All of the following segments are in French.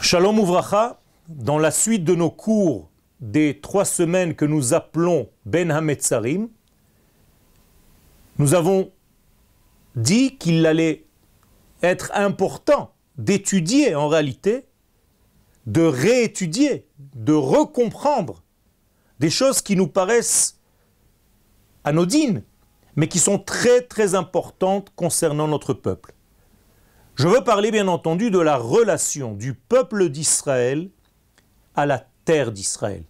Shalom Uvracha, dans la suite de nos cours des 3 semaines que nous appelons Ben HaMetzarim, nous avons dit qu'il allait être important d'étudier en réalité, de réétudier, de recomprendre des choses qui nous paraissent anodines, mais qui sont très très importantes concernant notre peuple. Je veux parler bien entendu de la relation du peuple d'Israël à la terre d'Israël.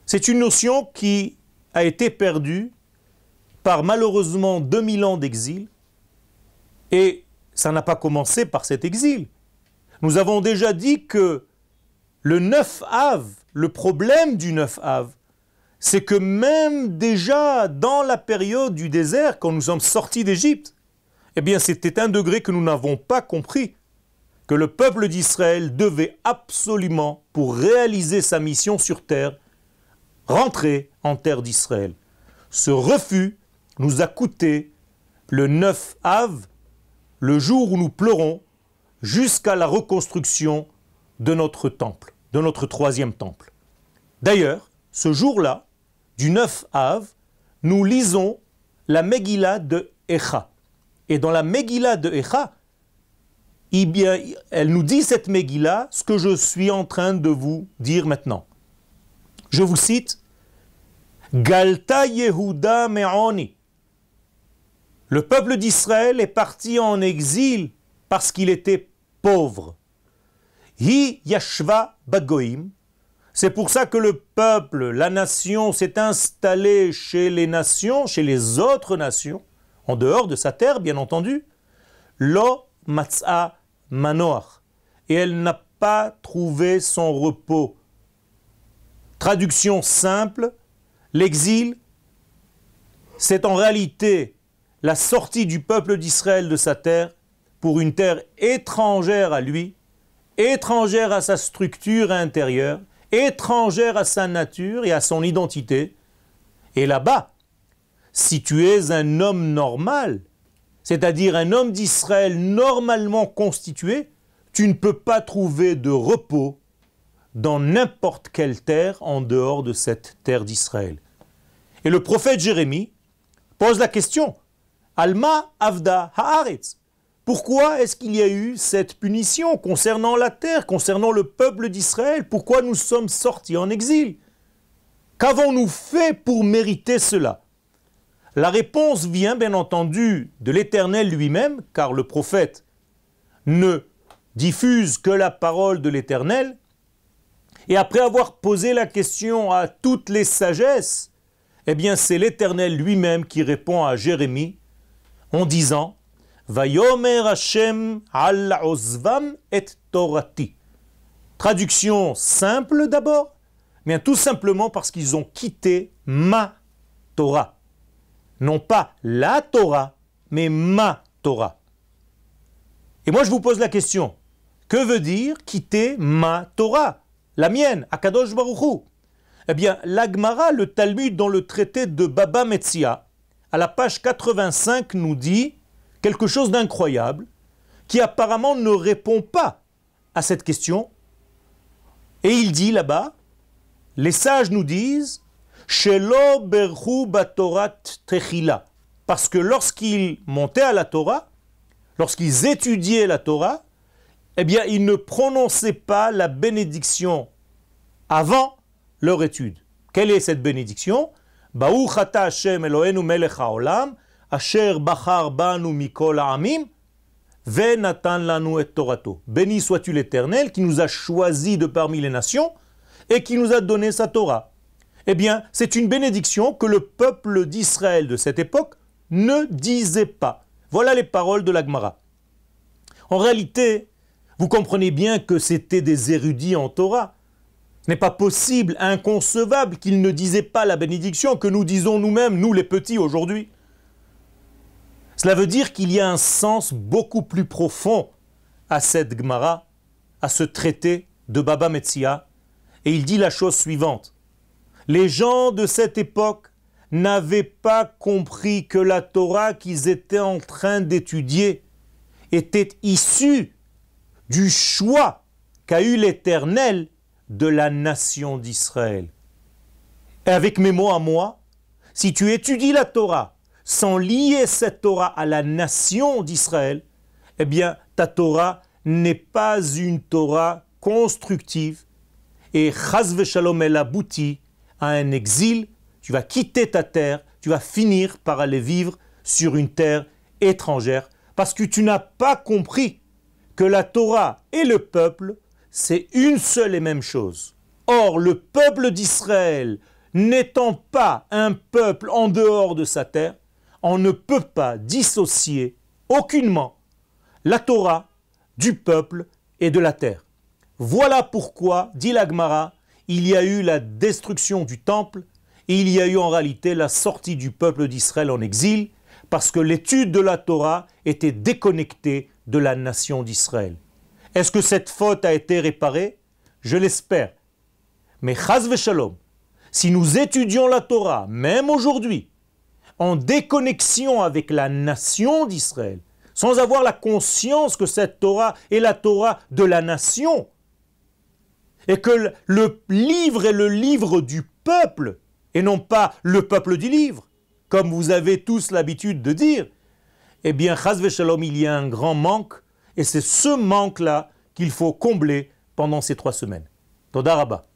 C'est une notion qui a été perdue par malheureusement 2000 ans d'exil, et ça n'a pas commencé par cet exil. Nous avons déjà dit que le 9 Av, le problème du 9 Av, c'est que même déjà dans la période du désert, quand nous sommes sortis d'Égypte, eh bien c'était un degré que nous n'avons pas compris, que le peuple d'Israël devait absolument, pour réaliser sa mission sur terre, rentrer en terre d'Israël. Ce refus nous a coûté le 9 Av, le jour où nous pleurons, jusqu'à la reconstruction de notre temple, de notre 3e temple. D'ailleurs, ce jour-là, du 9 Av, nous lisons la Megillah de Echa. Et dans la Megillah de Echa, eh bien, elle nous dit cette Megillah, ce que je suis en train de vous dire maintenant. Je vous cite, Galta Yehuda Me'oni. Le peuple d'Israël est parti en exil parce qu'il était pauvre. Hi Yashva Bagoim. C'est pour ça que le peuple, la nation, s'est installé chez les nations, chez les autres nations, en dehors de sa terre, bien entendu. Lo Matzah Manoach. Et elle n'a pas trouvé son repos. Traduction simple, l'exil, c'est en réalité la sortie du peuple d'Israël de sa terre pour une terre étrangère à lui, étrangère à sa structure intérieure, étrangère à sa nature et à son identité. Et là-bas, si tu es un homme normal, c'est-à-dire un homme d'Israël normalement constitué, tu ne peux pas trouver de repos dans n'importe quelle terre en dehors de cette terre d'Israël. Et le prophète Jérémie pose la question, Alma Avda Haaretz. Pourquoi est-ce qu'il y a eu cette punition concernant la terre, concernant le peuple d'Israël? Pourquoi nous sommes sortis en exil? Qu'avons-nous fait pour mériter cela? La réponse vient bien entendu de l'Éternel lui-même, car le prophète ne diffuse que la parole de l'Éternel. Et après avoir posé la question à toutes les sagesses, eh bien c'est l'Éternel lui-même qui répond à Jérémie en disant Vayomer Hashem al ozvam et torati. Traduction simple d'abord, bien tout simplement parce qu'ils ont quitté ma Torah. Non pas la Torah, mais ma Torah. Et moi je vous pose la question, que veut dire quitter ma Torah, la mienne, Akadosh Baruch Hu? Eh bien, l'Agmara, le Talmud dans le traité de Baba Metzia, à la page 85 nous dit quelque chose d'incroyable qui apparemment ne répond pas à cette question. Et il dit là-bas, les sages nous disent Shelo berhu batorat techila, parce que lorsqu'ils montaient à la Torah, lorsqu'ils étudiaient la Torah, eh bien ils ne prononçaient pas la bénédiction avant leur étude. Quelle est cette bénédiction? Baruch ata Hashem Eloheinu melech haolam, asher bachar banu mikol ha'amim, ve'natan lanu et torato. Béni sois-tu l'Éternel qui nous a choisis de parmi les nations et qui nous a donné sa Torah. Eh bien, c'est une bénédiction que le peuple d'Israël de cette époque ne disait pas. Voilà les paroles de l'Agmara. En réalité, vous comprenez bien que c'était des érudits en Torah. Ce n'est pas possible, inconcevable qu'ils ne disaient pas la bénédiction que nous disons nous-mêmes, nous les petits aujourd'hui. Cela veut dire qu'il y a un sens beaucoup plus profond à cette Gemara, à ce traité de Baba Metzia, et il dit la chose suivante. Les gens de cette époque n'avaient pas compris que la Torah qu'ils étaient en train d'étudier était issue du choix qu'a eu l'Éternel de la nation d'Israël. Et avec mes mots à moi, si tu étudies la Torah sans lier cette Torah à la nation d'Israël, eh bien ta Torah n'est pas une Torah constructive et chas v'shalom elle aboutit à un exil. Tu vas quitter ta terre, tu vas finir par aller vivre sur une terre étrangère parce que tu n'as pas compris que la Torah et le peuple, c'est une seule et même chose. Or, le peuple d'Israël, n'étant pas un peuple en dehors de sa terre, on ne peut pas dissocier aucunement la Torah du peuple et de la terre. Voilà pourquoi, dit la Gemara, il y a eu la destruction du temple et il y a eu en réalité la sortie du peuple d'Israël en exil parce que l'étude de la Torah était déconnectée de la nation d'Israël. Est-ce que cette faute a été réparée? Je l'espère. Mais chas v'shalom, si nous étudions la Torah, même aujourd'hui, en déconnexion avec la nation d'Israël, sans avoir la conscience que cette Torah est la Torah de la nation, et que le livre est le livre du peuple, et non pas le peuple du livre, comme vous avez tous l'habitude de dire, eh bien, chas v'shalom, il y a un grand manque, et c'est ce manque-là qu'il faut combler pendant ces 3 semaines. Toda Rabba.